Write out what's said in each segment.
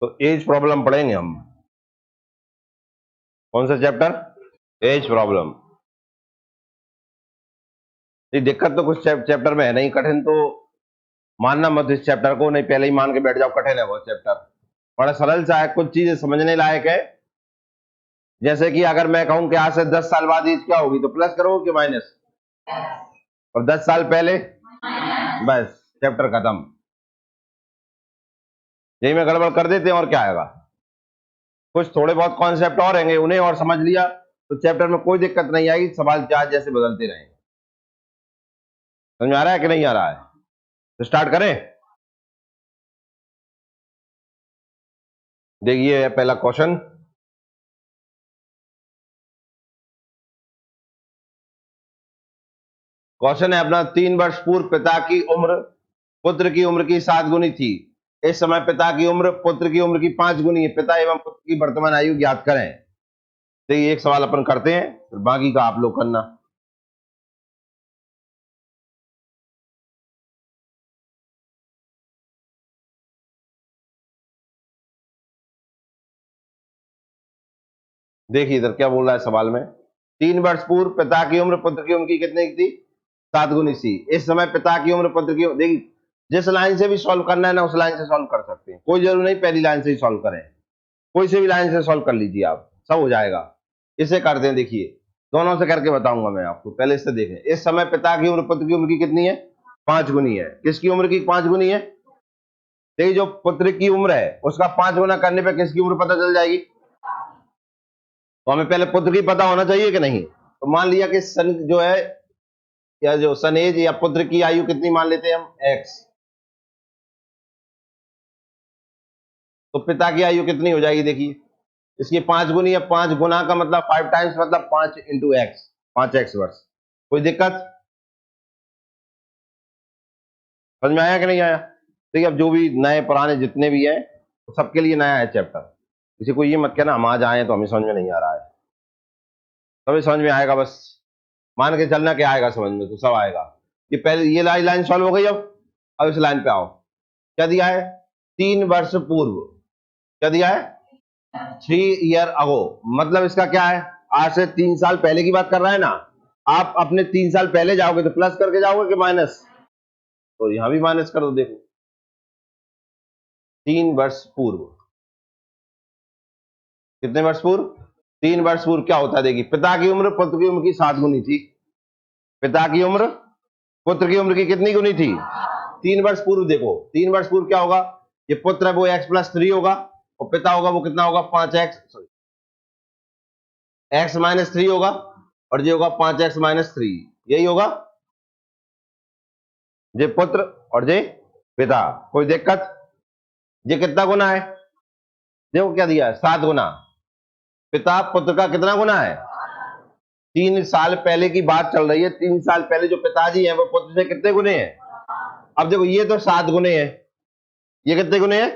तो as problem पढ़ेंगे हम। कौन सा चैप्टर? As problem. ये दिक्कत तो कुछ चैप्टर में है नहीं, कठिन तो मानना मत इस चैप्टर को, नहीं पहले ही मान के बैठ जाओ कठिन है बहुत चैप्टर। बड़ा सरल सा है, कुछ चीजें समझने लायक है। जैसे कि अगर मैं कहूं कि आज से 10 साल बाद एज क्या होगी, तो प्लस करोगे कि माइनस? और 10 साल पहले, बस चैप्टर खत्म। यही में गड़बड़ कर देते हैं और क्या आएगा। कुछ थोड़े बहुत कॉन्सेप्ट और रहेंगे, उन्हें और समझ लिया तो चैप्टर में कोई दिक्कत नहीं आएगी, सवाल जहाज जैसे बदलते रहेंगे। समझ में आ रहा है कि नहीं आ रहा है? तो स्टार्ट करें। देखिए पहला क्वेश्चन। क्वेश्चन है अपना, 3 वर्ष पूर्व पिता की उम्र पुत्र की उम्र की 7 गुनी थी। इस समय पिता की उम्र पुत्र की उम्र की 5 गुनी है। पिता एवं पुत्र की वर्तमान आयु ज्ञात करें। तो ये एक सवाल अपन करते हैं, फिर बाकी का आप लोग करना। देखिए इधर क्या बोल रहा है सवाल में। 3 वर्ष पूर्व पिता की उम्र पुत्र की उम्र की कितनी थी? 7 गुनी थी। इस समय पिता की उम्र पुत्र की, देखिए जिस लाइन से भी सॉल्व करना है ना उस लाइन से सॉल्व कर सकते हैं, कोई जरूरी नहीं पहली लाइन से ही सॉल्व करें, कोई से भी लाइन से सॉल्व कर लीजिए आप, सब हो जाएगा। इसे करते हैं, देखिए दोनों से करके बताऊंगा मैं आपको, पहले इससे देखें। इस समय पिता की उम्र पुत्र की उम्र की कितनी है? 5 गुनी है। किसकी उम्र की 5 गुनी है? देखिए जो पुत्र की उम्र है उसका 5 गुना करने पर किसकी उम्र पता चल जाएगी। तो हमें पहले पुत्र की पता होना चाहिए कि नहीं। तो मान लिया कि सन जो है, या जो सन एज या पुत्र की आयु कितनी मान लेते हैं हम, एक्स। तो पिता की आयु कितनी हो जाएगी, देखिए इसकी 5 गुनी है। 5 गुना का मतलब 5 टाइम्स, मतलब 5 इंटू एक्स, 5x वर्ष। कोई दिक्कत? समझ में आया कि नहीं आया? देखिए अब जो भी नए पुराने जितने भी हैं तो सबके लिए नया है चैप्टर। किसी को ये मत कहना हम आज आए तो हमें समझ में नहीं आ रहा है, तभी समझ में आएगा। बस मान के चलना क्या आएगा समझ में, तो सब आएगा। ये पहले ये लाइन सॉल्व हो गई। अब इस लाइन पे आओ। क्या दिया है? 3 वर्ष पूर्व। क्या दिया है? 3 ईयर अगो। मतलब इसका क्या है? आज से 3 साल पहले की बात कर रहा है ना। आप अपने 3 साल पहले जाओगे तो प्लस करके जाओगे कि माइनस? तो यहां भी माइनस कर दो। देखो 3 वर्ष पूर्व, कितने वर्ष पूर्व? 3 वर्ष पूर्व क्या होता है, देखिए पिता की उम्र पुत्र की उम्र की 7 गुनी थी। पिता की उम्र पुत्र की उम्र की कितनी गुनी थी? 3 वर्ष पूर्व। देखो 3 वर्ष पूर्व क्या होगा, ये पुत्र है वो x+3 होगा, और पिता होगा वो कितना होगा, 5x, x-3 होगा, और ये होगा 5x-3, यही होगा। ये पुत्र और ये पिता। कोई दिक्कत? ये कितना गुना है? देखो क्या दिया है, 7 गुना। पिता पुत्र का कितना गुना है? 3 साल पहले की बात चल रही है। 3 साल पहले जो पिताजी हैं वो पुत्र से कितने गुने हैं? अब देखो ये तो 7 गुने हैं, ये कितने गुने हैं?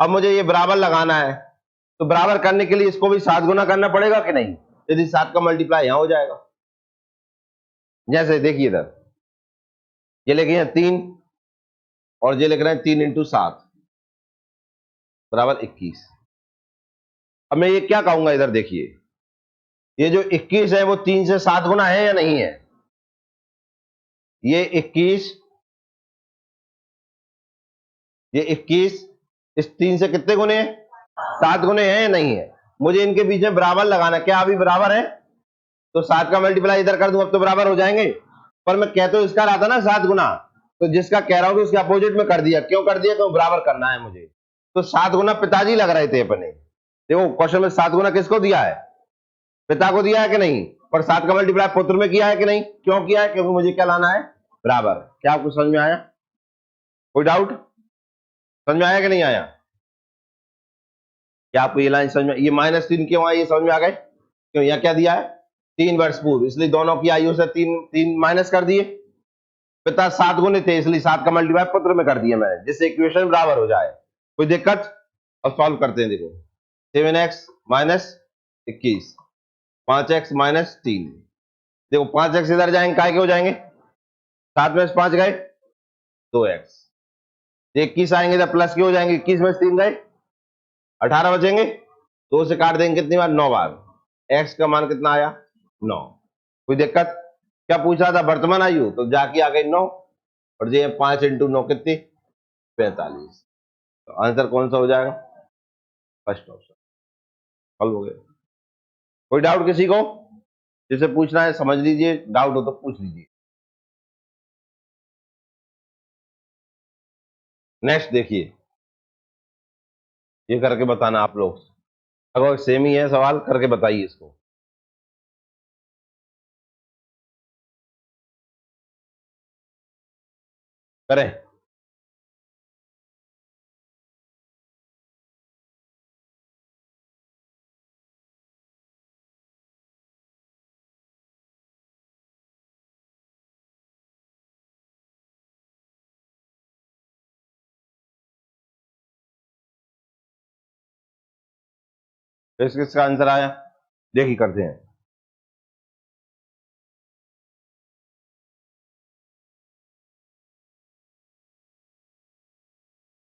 अब मुझे ये बराबर लगाना है, तो बराबर करने के लिए इसको भी 7 गुना करना पड़ेगा कि नहीं? यदि 7 का मल्टीप्लाई यहां हो जाएगा। जैसे देखिए इधर ये लिखे हैं 3, और ये लिख रहे हैं 3 × 7 बराबर 21। अब मैं ये क्या कहूंगा, इधर देखिए ये जो 21 है वो 3 से 7 गुना है या नहीं है? ये 21, ये 21 इस 3 से कितने गुने हैं? 7 गुने हैं या नहीं है? मुझे इनके बीच में बराबर लगाना, क्या अभी बराबर है? तो 7 का मल्टीप्लाई इधर कर दूं, अब तो बराबर हो जाएंगे। पर मैं कहता हूं इसका रहा था ना 7 गुना, तो जिसका कह रहा हूं कि उसके अपोजिट में कर दिया। क्यों कर दिया? क्यों बराबर करना है मुझे। तो 7 गुना पिताजी लग रहे थे अपने। देखो क्वेश्चन में 7 गुना किसको दिया है? पिता को दिया है कि नहीं? पर 7 का मल्टीप्लाई पुत्र में किया है कि नहीं? क्यों किया है? क्योंकि मुझे क्या लाना है, बराबर। क्या आपको समझ में आया? कोई डाउट? समझ में आया कि नहीं आया? क्या आपको ये लाइन समझ में, ये -3 क्यों आई, ये समझ में आ गए? क्यों, यहाँ क्या दिया है? 3 वर्ष पूर्व, इसलिए दोनों की आयु से 3 माइनस कर दिए। पिता 7 गुने थे इसलिए 7 का मल्टीप्लाई पुत्र में कर दिया मैंने, जिससे इक्वेशन बराबर हो जाए। कोई दिक्कत? अब सॉल्व करते हैं। देखो 7x - 21, 5x - 3। देखो 5x इधर जाएंगे, काय के हो जाएंगे? 7 में से 5 गए, 2x। 21 आएंगे इधर प्लस के हो जाएंगे, 21 में से 3 गए, 18 बचेंगे, 2 से काट देंगे कितनी बार? 9 बार। एक्स का मान कितना आया? 9। कोई दिक्कत? क्या पूछ रहा था? वर्तमान आयु, तो जाके आ गई 9, और ये 5 इंटू 9 कितनी? 45। तो आंसर कौन सा हो जाएगा? First option. हल हो गया। कोई डाउट किसी को? जिसे पूछना है समझ लीजिए, डाउट हो तो पूछ लीजिए। नेक्स्ट देखिए, ये करके बताना आप लोग, अगर सेम ही है सवाल करके बताइए इसको। करें? किस किसका आंसर आया देखिए, करते हैं।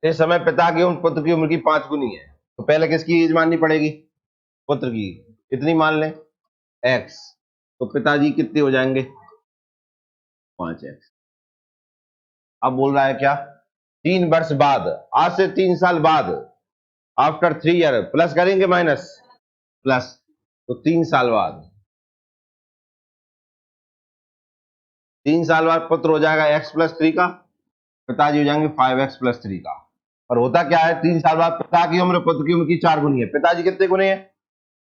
इस समय पिता की उम्र पुत्र की उम्र की 5 गुनी है, तो पहले किसकी एज माननी पड़ेगी? पुत्र की। कितनी मान लें? एक्स। तो पिताजी कितने हो जाएंगे? 5x। अब बोल रहा है क्या? 3 वर्ष बाद, आज से 3 साल बाद, आफ्टर 3 ईयर, प्लस करेंगे माइनस? प्लस। तो 3 साल बाद, 3 साल बाद पुत्र हो जाएगा x+3 का, पिताजी हो जाएंगे 5x+3 का। और होता क्या है, 3 साल बाद पिता की उम्र पुत्र की उम्र की 4 गुनी है। पिताजी कितने गुने हैं?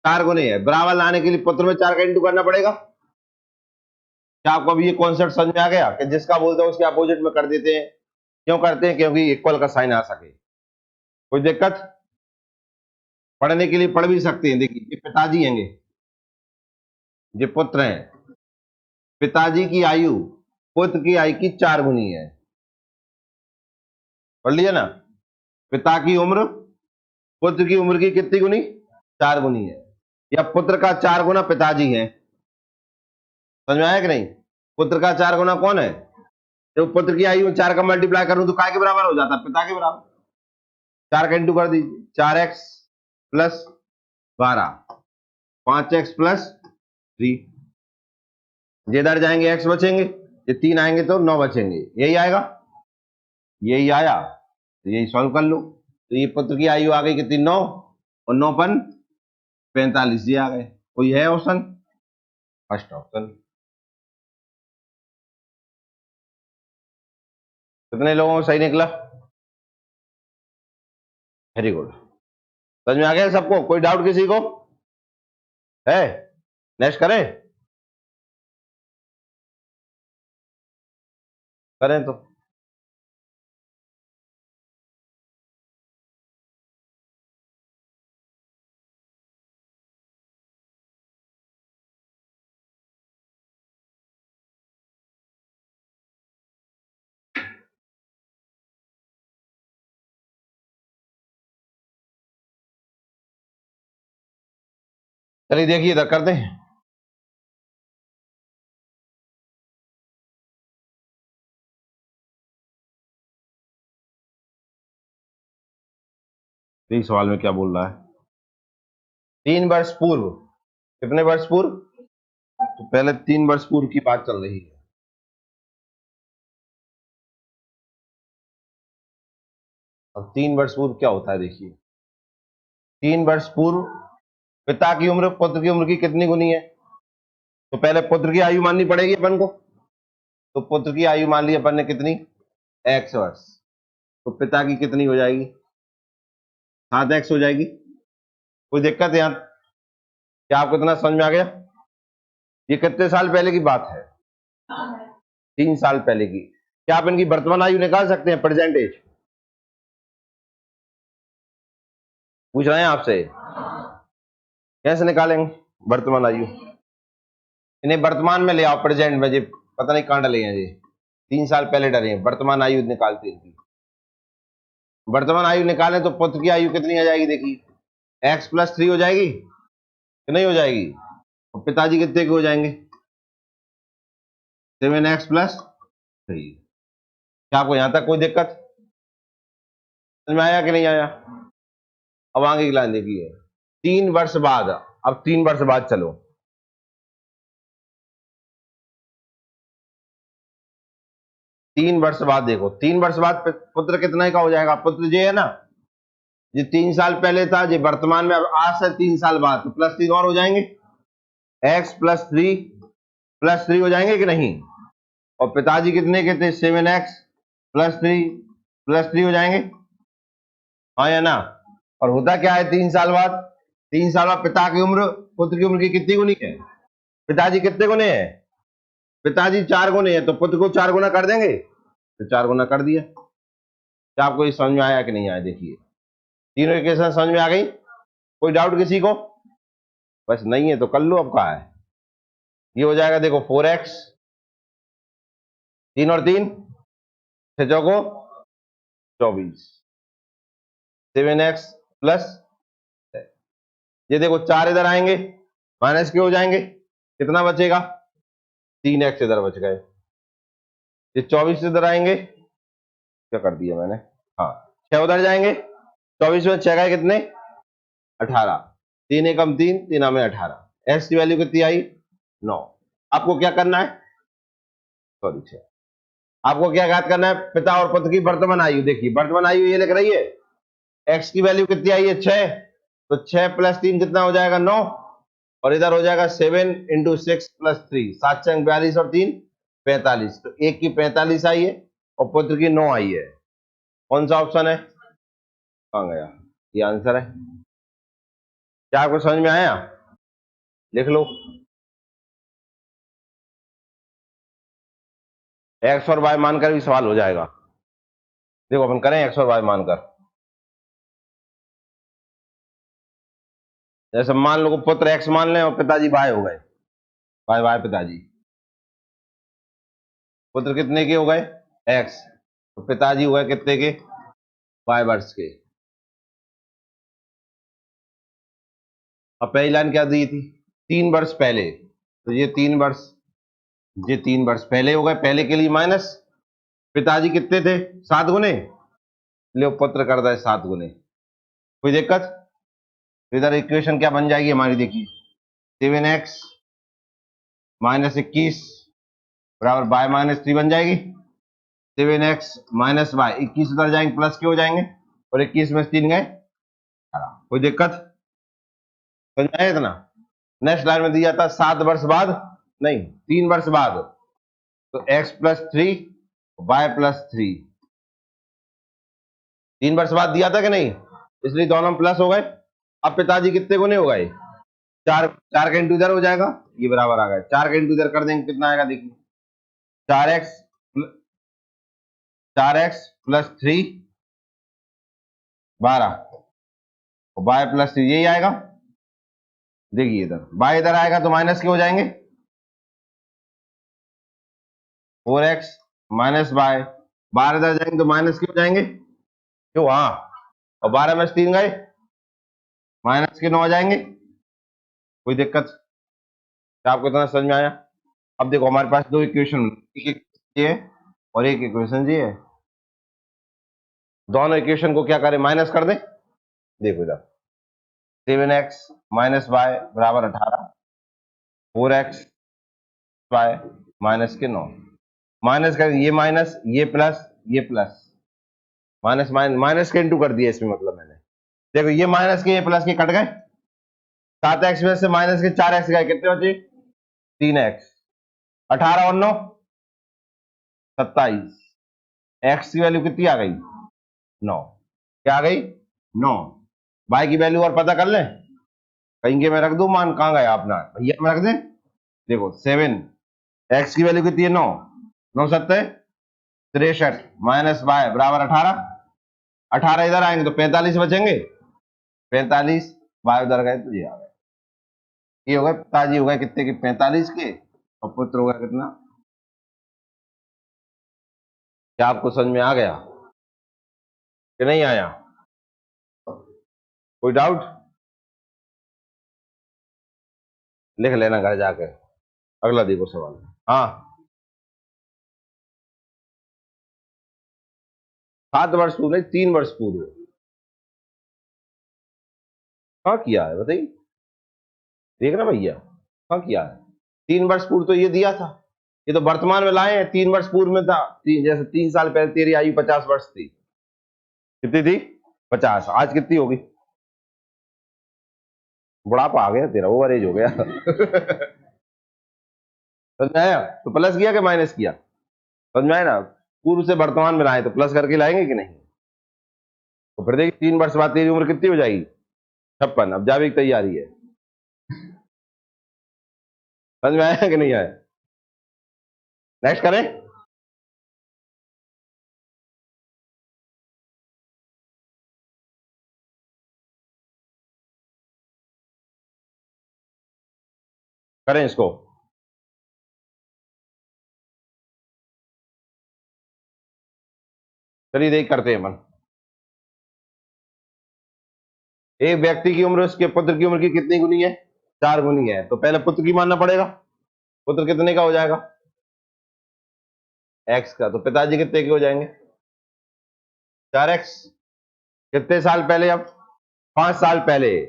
4 गुने है। बराबर लाने के लिए पुत्र में 4 का इंटू करना पड़ेगा। क्या आपको अभी ये कॉन्सेप्ट समझ में आ गया कि जिसका बोलते हैं उसके अपोजिट में कर देते हैं? क्यों करते हैं? क्योंकि इक्वल का साइन आ सके। कोई दिक्कत? पढ़ने के लिए पढ़ भी सकते हैं। देखिए, ये पिताजी हैं, ये पुत्र हैं। पिताजी की आयु पुत्र की आयु की 4 गुनी है। पढ़ लिया ना? पिता की उम्र पुत्र की उम्र की कितनी गुनी? 4 गुनी है। या पुत्र का 4 गुना पिताजी है। समझ में आया कि नहीं? पुत्र का 4 गुना कौन है? जब पुत्र की आयु 4 का मल्टीप्लाई करूं तो काय के बराबर हो जाता है? पिता के बराबर। 4 का इंटू कर दीजिए, 4x+12, 5x+3। ये इधर जाएंगे x बचेंगे, ये 3 आएंगे तो 9 बचेंगे। यही आएगा? यही आया, तो यही सॉल्व कर लो। तो ये पुत्र की आयु आ गई कितनी? 9, और 9×5 = 45। ये आ गए। कोई है ऑप्शन? First option. कितने लोगों को सही निकला? Very good. समझ में आ गया सबको? कोई डाउट किसी को है? नेक्स्ट करें? करें तो चलिए देखिए, इधर करते हैं। इस सवाल में क्या बोल रहा है? 3 वर्ष पूर्व। कितने वर्ष पूर्व? तो पहले 3 वर्ष पूर्व की बात चल रही है। अब 3 वर्ष पूर्व क्या होता है देखिए। 3 वर्ष पूर्व पिता की उम्र पुत्र की उम्र की कितनी गुनी है? तो पहले पुत्र की आयु माननी पड़ेगी अपन को। तो पुत्र की आयु मान ली अपन ने कितनी? x वर्ष। तो पिता की कितनी हो जाएगी? 7x हो जाएगी। कोई दिक्कत है यहाँ? क्या आपको इतना समझ में आ गया? ये कितने साल पहले की बात है? 3 साल पहले की। क्या आप इनकी वर्तमान आयु निकाल सकते हैं? प्रेजेंट एज पूछ रहे हैं आपसे, कैसे निकालेंगे वर्तमान आयु? इन्हें वर्तमान में ले आओ, प्रेजेंट में। जी पता नहीं कहां डले हैं जी, 3 साल पहले डरे हैं। वर्तमान आयु निकालते हैं इनकी। वर्तमान आयु निकालें तो पुत्र की आयु कितनी आ जाएगी देखिए? x+3 हो जाएगी कि नहीं हो जाएगी? और पिताजी कितने के हो जाएंगे? 7x+3। क्या आपको यहां तक कोई दिक्कत? समझ में आया कि नहीं आया? अब आगे की लाइन देखिए, 3 वर्ष बाद, अब 3 वर्ष बाद चलो, तीन वर्ष बाद देखो, 3 वर्ष बाद पुत्र कितने का हो जाएगा, पुत्र जी है ना, ये 3 साल पहले था, ये वर्तमान में, अब आज से 3 साल बाद तो +3 और हो जाएंगे, x +3 हो जाएंगे कि नहीं, और पिताजी कितने के थे, 7x +3 हो जाएंगे, हाँ या ना। और होता क्या है, 3 साल बाद, 3 साल बाद पिता की उम्र पुत्र की उम्र की कितनी गुनी है, पिताजी कितने गुने हैं, पिताजी 4 गुने हैं, तो पुत्र को 4 गुना कर देंगे, तो 4 गुना कर दिया। क्या आपको ये समझ में आया कि नहीं आया, देखिए तीनों इक्वेशन समझ में आ गई, कोई डाउट किसी को, बस नहीं है तो कर लो, अब कहा है, ये हो जाएगा देखो 4x, 3 और 3 6 चौको 24, 7x प्लस, ये देखो 4 इधर आएंगे, माइनस के हो जाएंगे, कितना बचेगा, 3x इधर बच गए, ये 24 इधर आएंगे, क्या कर दिया मैंने, हाँ 6 उधर जाएंगे, 24 में 6 गए कितने, 18, 3 एकम 3, 3 में 18, x की वैल्यू कितनी आई, 9। आपको क्या करना है, सॉरी 6, आपको क्या ज्ञात करना है, पिता और पुत्र की वर्तमान आयु, देखिए वर्तमान आयु ये लिख रही है, x की वैल्यू कितनी आई है, 6, तो 6 + 3 कितना हो जाएगा, 9, और इधर हो जाएगा 7 × 6 + 3, 7 × 42 और 3 45, तो एक की 45 आई है और पुत्र की 9 आई है, कौन सा ऑप्शन है, कहां गया, ये आंसर है। क्या आपको समझ में आया, लिख लो, x और y मानकर भी सवाल हो जाएगा, देखो अपन करें x और y मानकर, जैसे मान लो पुत्र x मान लें और पिताजी y हो गए, y पिताजी, पुत्र कितने के हो गए, x, तो पिताजी हो गए कितने के, 5 वर्ष के। अब पहली लाइन क्या दी थी, 3 वर्ष पहले, तो ये 3 वर्ष, ये 3 वर्ष पहले हो गए, पहले के लिए माइनस, पिताजी कितने थे, 7 गुने, ले पुत्र करता है 7 गुने, कोई दिक्कत, तो इधर इक्वेशन क्या बन जाएगी हमारी, देखिए 7x -21 बराबर y-3 बन जाएगी, 7x - y, 21 उधर जाएंगे प्लस के हो जाएंगे, और 21 में 3 गए, कोई दिक्कत, समझ आया इतना। नेक्स्ट लाइन में दिया था 7 वर्ष बाद, नहीं 3 वर्ष बाद, तो x +3 y +3, 3 वर्ष बाद दिया था कि नहीं, इसलिए दोनों प्लस हो गए। अब पिताजी कितने गुने हो गए, 4, 4 का इंटू इधर हो जाएगा, ये बराबर आ गया, 4 का इंटू इधर कर देंगे कितना आएगा, देखिए 4x +3 12, और y+3 यही आएगा, देखिए इधर y इधर आएगा तो माइनस के हो जाएंगे, 4x -y, 12 इधर जाएंगे तो माइनस के हो जाएंगे, क्यों, हाँ, और 12 में 3 गए, माइनस के 9 आ जाएंगे, कोई दिक्कत, क्या आपको इतना समझ में आया। अब देखो हमारे पास दो इक्वेशन, एक ये और एक इक्वेशन ये है, दोनों इक्वेशन को क्या करें, माइनस कर दें, देखो इधर 7x - y बराबर 18, 4x y माइनस के 9, माइनस कर, ये माइनस, ये प्लस, ये प्लस, माइनस माइनस के इंटू कर दिया इसमें, मतलब मैंने, देखो ये माइनस के ये प्लस के कट गए, 7x में से माइनस के 4x गए, कितने बचे, 3x, 18 और 9 27, x की वैल्यू कितनी आ गई, 9, क्या आ गई, 9, y की वैल्यू और पता कर लें, कहीं के मैं रख दूं मान, कहां गया अपना भैया में रख दें, देखो 7, x की वैल्यू कितनी है, 9, 9 7 63 माइनस y बराबर 18, 18 इधर आएंगे तो 45 बचेंगे, 45 y उधर गए तो ये आ गए, ये हो गए पिताजी हो गए कितने के, 45 के, और पुत्र हो गया कितना, क्या आपको समझ में आ गया कि नहीं आया, कोई डाउट, लिख लेना घर जाकर, अगला देखो सवाल, हाँ 7 वर्ष पूरे, 3 वर्ष पूरे, कहाँ किया है बताइए, देखना भैया कहाँ किया है। 3 वर्ष पूर्व तो ये दिया था, ये तो वर्तमान में लाए हैं। 3 वर्ष पूर्व में था जैसे 3 साल पहले तेरी आयु 50 वर्ष थी, कितनी थी 50, आज कितनी होगी? बुढ़ापा आ गया तेरा, ओवर एज हो गया। समझ में आया? तो प्लस किया कि माइनस किया? समझ में आया ना? पूर्व से वर्तमान में लाए तो प्लस करके लाएंगे कि नहीं? तो फिर देखिए 3 वर्ष बाद तेरी उम्र कितनी हो जाएगी? 56। अब जावे की तैयारी है। समझ में आया कि नहीं आया? नेक्स्ट करें। करें इसको। चलिए देख करते हैं मन। एक व्यक्ति की उम्र उसके पुत्र की उम्र की कितनी गुनी है? 4 गुनी है। तो पहले पुत्र की मानना पड़ेगा। पुत्र कितने का हो जाएगा? एक्स का। तो पिताजी कितने के हो जाएंगे? 4x। कितने साल पहले? अब 5 साल पहले।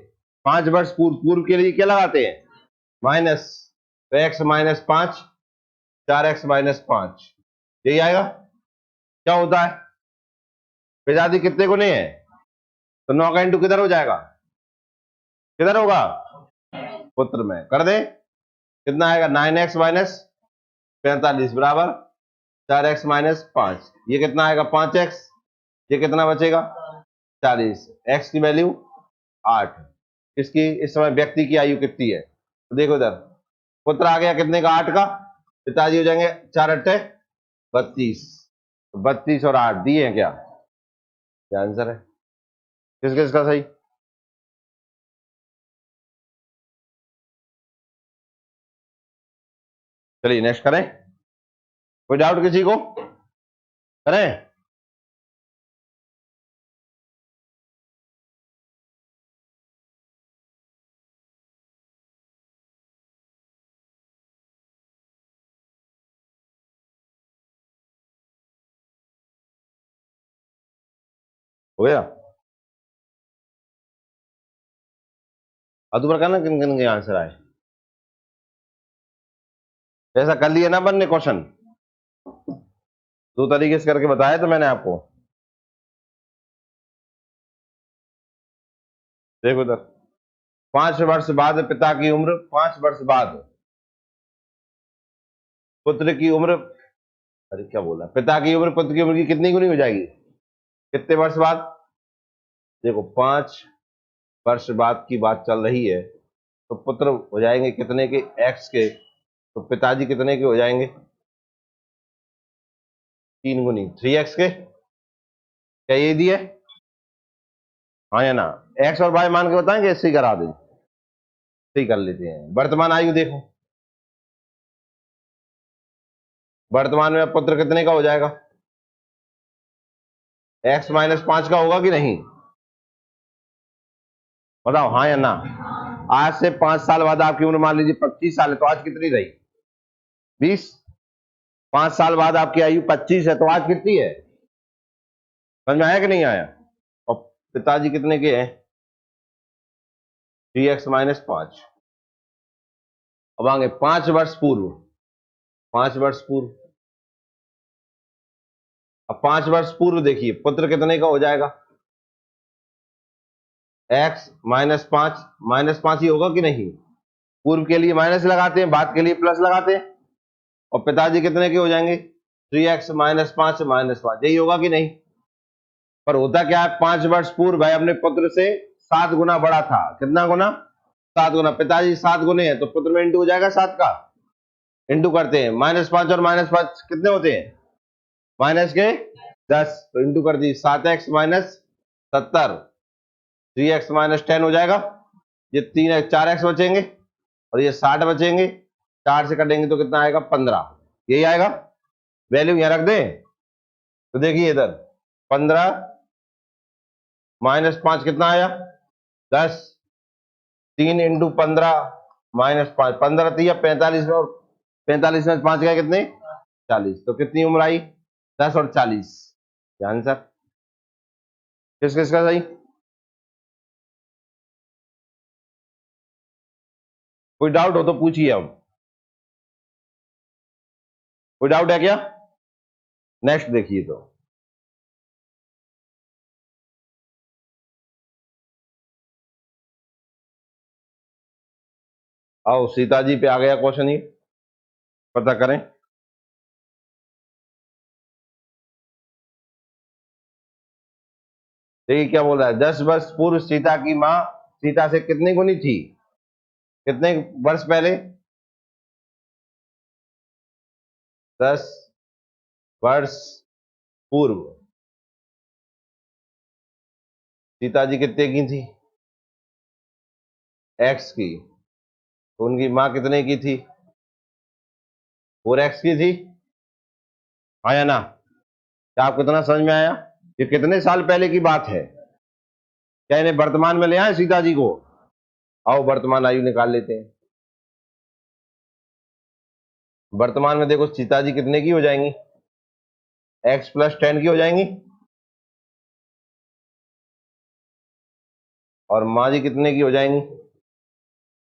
5 वर्ष पूर्व। पूर्व के लिए क्या लगाते हैं? माइनस। तो x-5, 4x-5, यही आएगा। क्या होता है? पिताजी कितने गुने हैं? तो 9 का इंटू किधर हो जाएगा? किधर होगा? पुत्र में कर दे। कितना आएगा? 9x-45 बराबर 4x-5। ये कितना आएगा? 5x। ये कितना बचेगा? 40। x की वैल्यू 8। इसकी इस समय व्यक्ति की आयु कितनी है? तो देखो इधर, पुत्र आ गया कितने का? 8 का। पिताजी हो जाएंगे 4 × 8 = 32। 32 और 8 दिए हैं क्या? क्या आंसर है? किस किस का सही? चलिए नेक्स्ट करें। कोई डाउट किसी को? करें। हो गया? अदूबर कहना किन किन के आंसर आए। ऐसा कर लिए ना बनने क्वेश्चन, 2 तरीके से करके बताया तो मैंने आपको। देखो इधर, 5 वर्ष बाद पिता की उम्र, 5 वर्ष बाद पुत्र की उम्र, अरे क्या बोला, पिता की उम्र पुत्र की उम्र की कितनी गुनी हो जाएगी? कितने वर्ष बाद? देखो 5 वर्ष बाद की बात चल रही है, तो पुत्र हो जाएंगे कितने के? एक्स के। तो पिताजी कितने के हो जाएंगे? 3 गुनी 3x के। क्या ये दिए? हाँ या ना? एक्स और वाई मान के बताएंगे, इससे ही करा दें। सही कर लेते हैं। वर्तमान आयु देखो, वर्तमान में पुत्र कितने का हो जाएगा? x-5 का होगा कि नहीं? बताओ हाँ या ना? आज से 5 साल बाद आपकी उम्र मान लीजिए 25 साल है, तो आज कितनी रही? 20। 5 साल बाद आपकी आयु 25 है, तो आज कितनी है? समझ में आया कि नहीं आया? और पिताजी कितने के हैं? 3x-5। अब आगे 5 वर्ष पूर्व। 5 वर्ष पूर्व। अब 5 वर्ष पूर्व देखिए, पुत्र कितने का हो जाएगा? x-5, -5 ही होगा कि नहीं? पूर्व के लिए माइनस लगाते हैं, बाद के लिए प्लस लगाते हैं। और पिताजी कितने के हो जाएंगे? 3x-5 -5, यही होगा कि नहीं? पर होता क्या है, 5 वर्ष पूर्व भाई अपने पुत्र से 7 गुना बड़ा था। कितना गुना? 7 गुना। पिताजी 7 गुने हैं, तो पुत्र में इंटू हो जाएगा 7 का। इंटू करते हैं, -5 और -5 कितने होते हैं? माइनस के 10। तो इंटू कर दी, 7x-70, 3x-10 हो जाएगा। ये 4x बचेंगे और ये 60 बचेंगे। 4 से कटेंगे तो कितना आएगा? 15। यही आएगा। वैल्यू यहां रख दें। तो देखिए इधर 15 -5 कितना आया? 10। 3 × 15 -5, 15 3 45 में, और 45 में 5 गए कितने? 40। तो कितनी उम्र आई? 10 और 40। आंसर किस किस का सही? कोई डाउट हो तो पूछिए। अब कोई डाउट है क्या? नेक्स्ट देखिए तो आओ सीता जी पे आ गया क्वेश्चन, ये पता करें। देखिए क्या बोल रहा है, 10 वर्ष पूर्व सीता की मां सीता से कितनी गुनी थी? कितने वर्ष पहले? 10 वर्ष पूर्व सीता जी कितने की थी? एक्स की। तो उनकी मां कितने की थी? 4x की थी। आया ना? क्या आपको कितना समझ में आया? ये कितने साल पहले की बात है? क्या इन्हें वर्तमान में ले आए सीता जी को? आओ वर्तमान आयु निकाल लेते हैं। वर्तमान में देखो सीता जी कितने की हो जाएंगी? x+10 की हो जाएंगी। और माँ जी कितने की हो जाएंगी?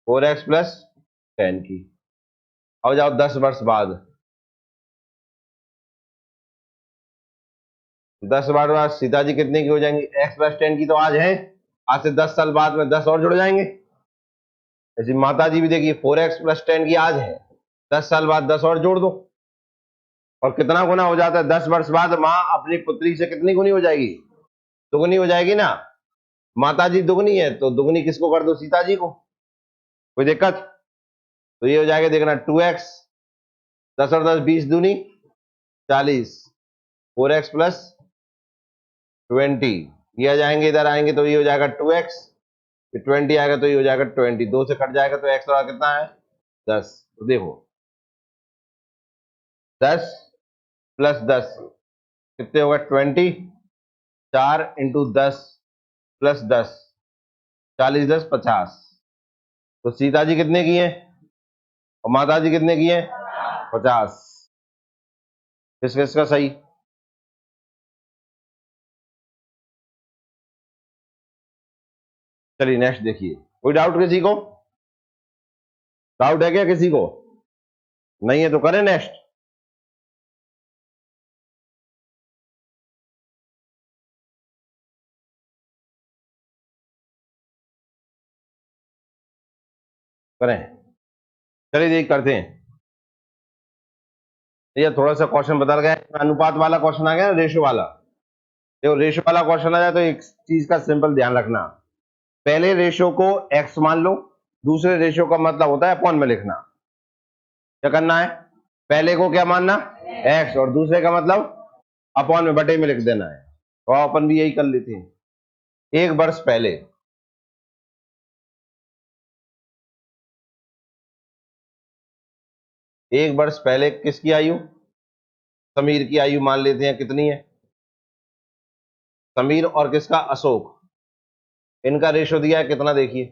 4x+10 की। अब जाओ 10 वर्ष बाद। 10 वर्ष बाद सीता जी कितने की हो जाएंगी? x+10 की तो आज है, आज से 10 साल बाद में 10 और जुड़ जाएंगे। ऐसी माता जी भी देखिए 4x+10 की आज है, 10 साल बाद 10 और जोड़ दो, और कितना गुना हो जाता है? 10 वर्ष बाद माँ अपनी पुत्री से कितनी गुनी हो जाएगी? दुगनी हो जाएगी ना। माता जी दुगनी है तो दुगनी किसको कर दो? सीता जी को। कोई दिक्कत? तो ये हो जाएगा, देखना 2x, 10 और 10 20 दूनी 40, 4x+20, ये आ जाएंगे, इधर आएंगे तो ये हो जाएगा 2x, 20 आएगा तो ये हो जाएगा 20, 2 से कट जाएगा तो x और कितना है? 10। तो देखो 10+10 कितने होगा? 20, 4 × 10+10, 40 10 50। तो सीता जी कितने की है और माता जी कितने की है? 50। किसका इसका सही? चलिए नेक्स्ट देखिए। कोई डाउट किसी को? डाउट है क्या किसी को? नहीं है तो करें नेक्स्ट। करें। चलिए देख करते हैं। ये थोड़ा सा क्वेश्चन बदल गया, अनुपात वाला क्वेश्चन आ गया ना, रेशो वाला। देखो रेशो वाला क्वेश्चन आ जाए तो एक चीज का सिंपल ध्यान रखना, पहले रेशो को x मान लो, दूसरे रेशो का मतलब होता है अपॉन में लिखना। क्या करना है? पहले को क्या मानना? x, और दूसरे का मतलब अपॉन में बटे में लिख देना है। तो अपन भी यही कर लेते हैं। 1 वर्ष पहले, 1 वर्ष पहले किसकी आयु? समीर की आयु मान लेते हैं, कितनी है? समीर और किसका? अशोक, इनका रेशो दिया है कितना? देखिए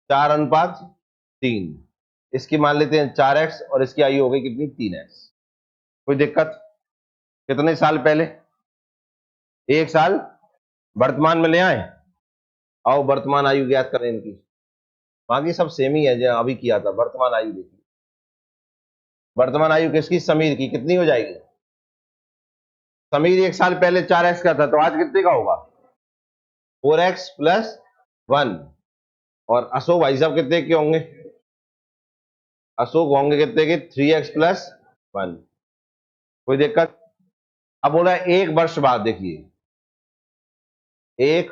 4:3। इसकी मान लेते हैं 4x, और इसकी आयु हो गई कितनी? 3x। कोई दिक्कत? कितने साल पहले? 1 साल। वर्तमान में ले आए। आओ वर्तमान आयु ज्ञात करें इनकी। बाकी सब सेम ही है जो अभी किया था। वर्तमान आयु देखिए, वर्तमान आयु किसकी? समीर की। कितनी हो जाएगी? समीर 1 साल पहले 4x का था, तो आज कितने का होगा? 4x+1। और अशोक भाई साहब कितने के होंगे? अशोक होंगे कितने के? 3x+1। कोई दिक्कत? अब बोला 1 वर्ष बाद, देखिए 1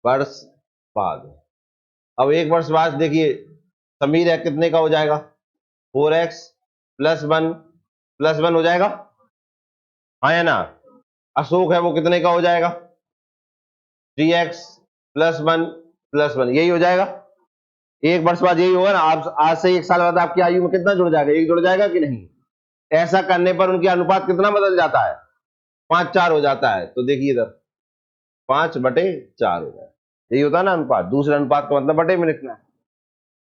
वर्ष बाद। अब 1 वर्ष बाद देखिए समीर है कितने का हो जाएगा? 4x+1+1 हो जाएगा। हाँ या ना? अशोक है वो कितने का हो जाएगा? 3x+1+1, यही हो जाएगा। 1 वर्ष बाद यही होगा ना। आप आज से 1 साल बाद आपकी आयु में कितना जुड़ जाएगा? 1 जुड़ जाएगा कि नहीं? ऐसा करने पर उनकी अनुपात कितना बदल जाता है? 5:4 हो जाता है। तो देखिए इधर 5/4 हो जाए, यही होता है ना अनुपात। दूसरे अनुपात का मतलब बटे में लिखना है।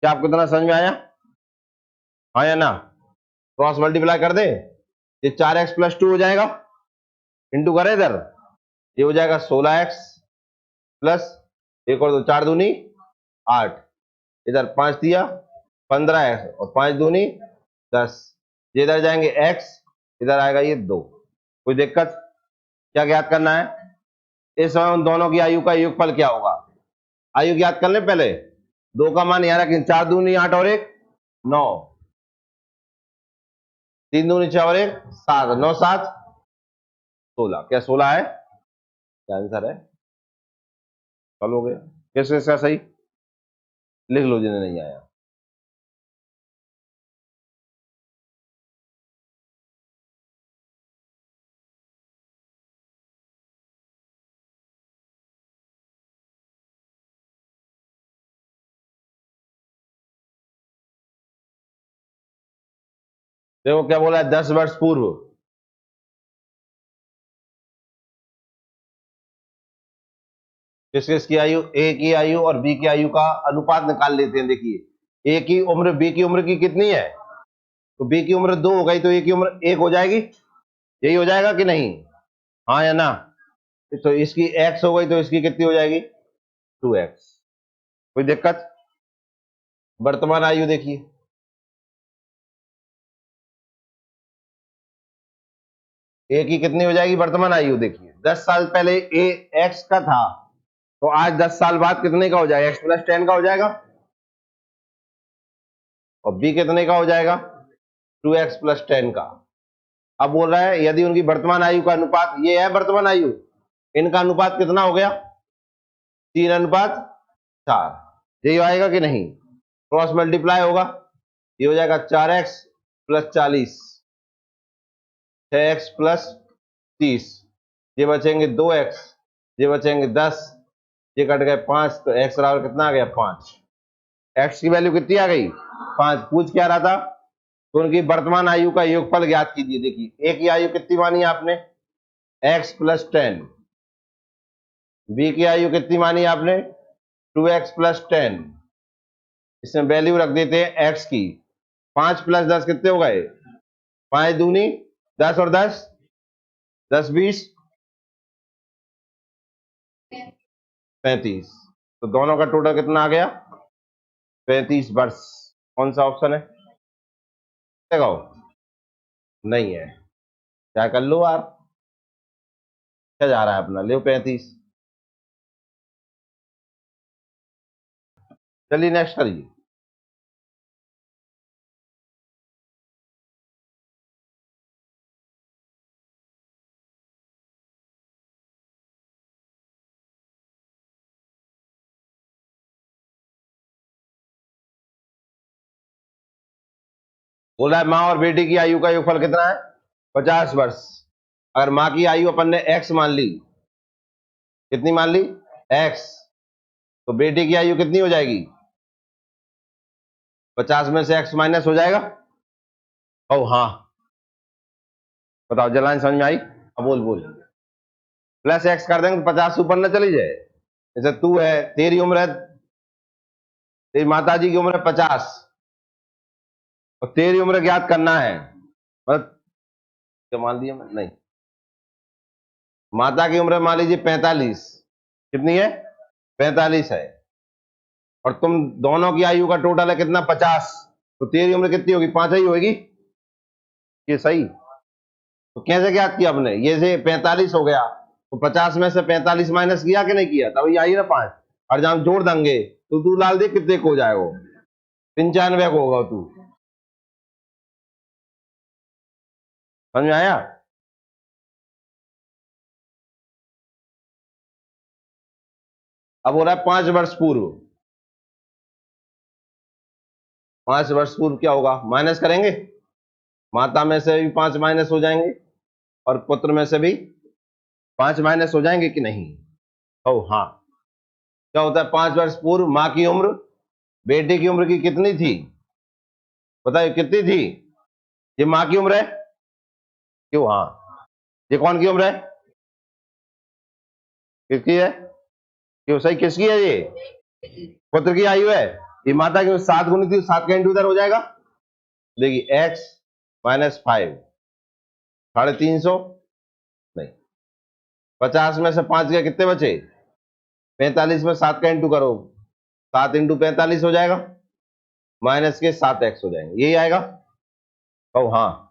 क्या आपको इतना समझ में आया? हाँ या ना? क्रॉस मल्टीप्लाई कर दे, ये 4x+2 हो जाएगा, इंटू करे इधर, ये हो जाएगा 16x प्लस एक और 2, 4 दूनी 8, इधर 5 दिया 15x और 5 दूनी 10, ये इधर जाएंगे x, इधर आएगा ये 2। कोई दिक्कत? क्या ज्ञात करना है? इस समय उन दोनों की आयु का योगफल क्या होगा? आयु ज्ञात कर ले पहले। 2 का मान यहां रखें, 4 दूनी 8 और 1 9, 3 दूनी 6 और 1 7, 9 7 16। क्या 16 है? क्या आंसर है? चल हो गया। किस किस का सही? लिख लो जिन्हें नहीं आया। देखो क्या बोला है, 10 वर्ष पूर्व। किस किस की आयु? ए की आयु और बी की आयु का अनुपात निकाल लेते हैं। देखिए ए की उम्र बी की उम्र की कितनी है? तो बी की उम्र 2 हो गई, तो ए की उम्र 1 हो जाएगी। यही हो जाएगा कि नहीं? हाँ या ना? तो इसकी x हो गई, तो इसकी कितनी हो जाएगी? 2x। कोई दिक्कत? वर्तमान आयु देखिए, ए की कितनी हो जाएगी वर्तमान आयु? देखिए 10 साल पहले ए x का था, तो आज 10 साल बाद कितने का हो जाएगा? x प्लस 10 का हो जाएगा। और बी कितने का हो जाएगा? 2x प्लस 10 का। अब बोल रहा है यदि उनकी वर्तमान आयु का अनुपात, ये है वर्तमान आयु, इनका अनुपात कितना हो गया? 3:4। यही आएगा कि नहीं? क्रॉस मल्टीप्लाई होगा, ये हो जाएगा 4x प्लस 40, 6x प्लस 30, ये बचेंगे 2x, ये बचेंगे 10, ये कट गए 5, तो x बराबर कितना आ गया? 5। x की वैल्यू कितनी आ गई? 5। पूछ क्या रहा था? तो उनकी वर्तमान आयु का योगफल ज्ञात कीजिए। देखिए a की आयु कितनी मानी आपने? x plus 10। b की आयु कितनी मानी आपने? 2x plus 10। इसमें वैल्यू रख देते हैं x की। 5 प्लस 10 कितने हो गए? 5 दूनी 10 और 10 10 20 35। तो दोनों का टोटल कितना आ गया? 35 वर्ष। कौन सा ऑप्शन है? लगाओ। नहीं है, क्या कर लो आप, क्या जा रहा है अपना, ले 35। चलिए नेक्स्ट करिए। बोला है माँ और बेटी की आयु का योगफल कितना है? 50 वर्ष। अगर माँ की आयु अपन ने x मान ली, कितनी मान ली? x, तो बेटी की आयु कितनी हो जाएगी? 50 में से x माइनस हो जाएगा। ओ हाँ, बताओ जलान समझ में आई? अब बोल बोल। प्लस x कर देंगे तो 50 ऊपर न चली जाए। जैसे तू है, तेरी उम्र है, तेरी माता जी की उम्र है 50, और तेरी उम्र ज्ञात करना है। मतलब क्या मान लिया मैं? नहीं, माता की उम्र मान लीजिए 45। कितनी है? 45 है। और तुम दोनों की आयु का टोटल है कितना? 50। तो तेरी उम्र कितनी होगी? 5 ही होगी। ये सही। तो कैसे ज्ञात किया आपने? ये से 45 हो गया, तो 50 में से 45 माइनस किया कि नहीं किया? तब ये आई ना 5। और जब हम जोड़ देंगे तो तू डाल दे कितने को हो जाएगा? 95 को होगा तू। समझ में आया? अब हो रहा है 5 वर्ष पूर्व। 5 वर्ष पूर्व क्या होगा? माइनस करेंगे, माता में से भी 5 माइनस हो जाएंगे, और पुत्र में से भी 5 माइनस हो जाएंगे कि नहीं? ओ हाँ। क्या होता है? 5 वर्ष पूर्व माँ की उम्र बेटे की उम्र की कितनी थी? बताइए कितनी थी? ये माँ की उम्र है। क्यों? हाँ। ये कौन की उम्र है? किसकी है? क्यों सही? किसकी है ये? पुत्र की आयु है। ये माता की 7 गुनी थी, 7 का इंटू इधर हो जाएगा। देखिए x माइनस 5, 350। नहीं, 50 में से 5 के कितने बचे? 45 में 7 का इंटू करो, 7 इंटू 45 हो जाएगा। माइनस के 7x हो जाएंगे, यही आएगा। कहो हाँ।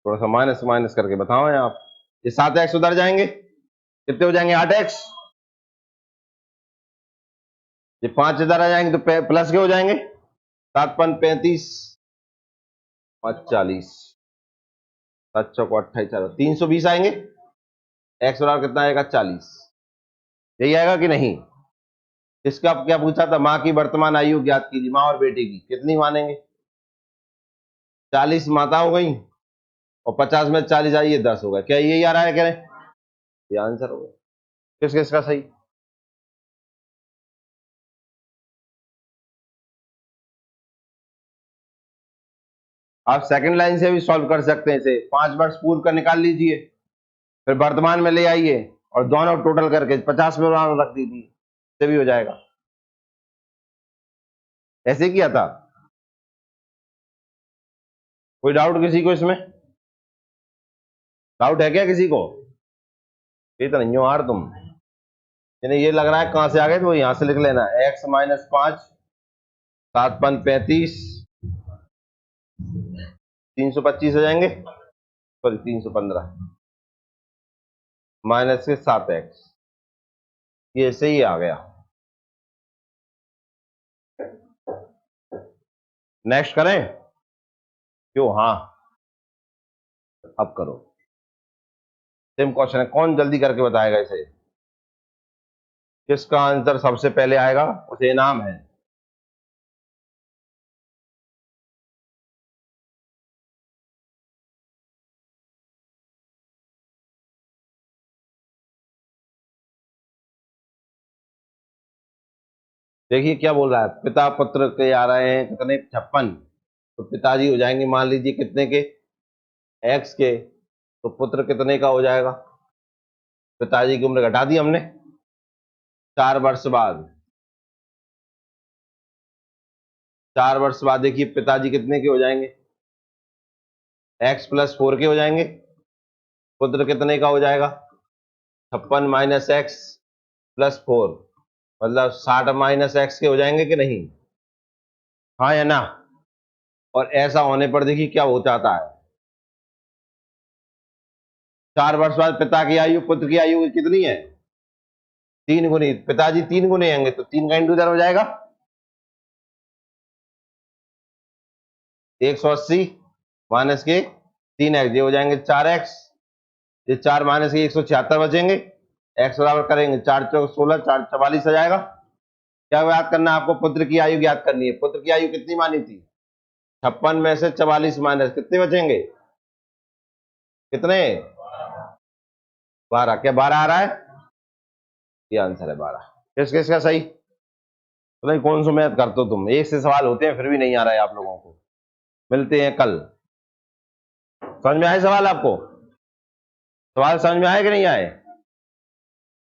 थोड़ा सा माइनस माइनस करके बताओ आप। ये 7x उधर जाएंगे, कितने हो जाएंगे? 8x। ये 5 इधर आ जाएंगे तो प्लस के हो जाएंगे, 7 5 35, 5 40, 7 चौक 28, 320 आएंगे। एक्स और आर कितना आएगा? 40। यही आएगा कि नहीं? इसका क्या पूछा था? माँ की वर्तमान आयु ज्ञात कीजिए, माँ और बेटे की। कितनी मानेंगे? 40 माता हो गई और 50 में 40 आई, ये 10 होगा। क्या यही आ रहा है? कह रहे ये आंसर होगा। किस किस का सही? आप सेकंड लाइन से भी सॉल्व कर सकते हैं इसे। 5 वर्ष पूर्व का निकाल लीजिए, फिर वर्तमान में ले आइए और दोनों टोटल करके 50 में रख दीजिए, से भी हो जाएगा। ऐसे किया था। कोई डाउट किसी को इसमें? डाउट है क्या किसी को? ये तो नहीं हो यार तुम। यानी ये लग रहा है कहां से आ गए तो यहां से लिख लेना, x माइनस 5, 7 5 35, 325 हो जाएंगे, सॉरी 315 माइनस के 7x। ये ऐसे ही आ गया। नेक्स्ट करें? क्यों? हाँ, अब करो। सेम क्वेश्चन है, कौन जल्दी करके बताएगा इसे? किसका आंसर सबसे पहले आएगा उसे इनाम है। देखिए क्या बोल रहा है, पिता पुत्र के आ रहे हैं कितने? 56। तो पिताजी हो जाएंगे मान लीजिए कितने के? x के। तो पुत्र कितने का हो जाएगा? पिताजी की उम्र घटा दी हमने 4 वर्ष बाद। 4 वर्ष बाद देखिए पिताजी कितने के हो जाएंगे? x प्लस 4 के हो जाएंगे। पुत्र कितने का हो जाएगा? 56 माइनस एक्स प्लस 4, मतलब 60 माइनस एक्स के हो जाएंगे कि नहीं? हाँ या ना? और ऐसा होने पर देखिए क्या हो जाता है, 4 वर्ष बाद पिता की आयु पुत्र की आयु कितनी है? 3 गुनी। पिताजी 3 गुने होंगे तो 3 का इंटू इधर हो जाएगा 180 माइनस के 3x, ये हो जाएंगे 4x। ये 4 माइनस के 176 बचेंगे। x बराबर करेंगे 4 चौक 16, 4 44 आ जाएगा। क्या याद करना है आपको? पुत्र की आयु ज्ञात करनी है। पुत्र की आयु कितनी मानी थी? 56 में से 44 माइनस कितने बचेंगे? कितने? 12। क्या 12 आ रहा है? ये आंसर है 12। किस किस का सही? तो नहीं, कौन सा मैथ करते हो तुम? एक से सवाल होते हैं फिर भी नहीं आ रहा है आप लोगों को। मिलते हैं कल। समझ में आए सवाल आपको? सवाल समझ में आए कि नहीं आए?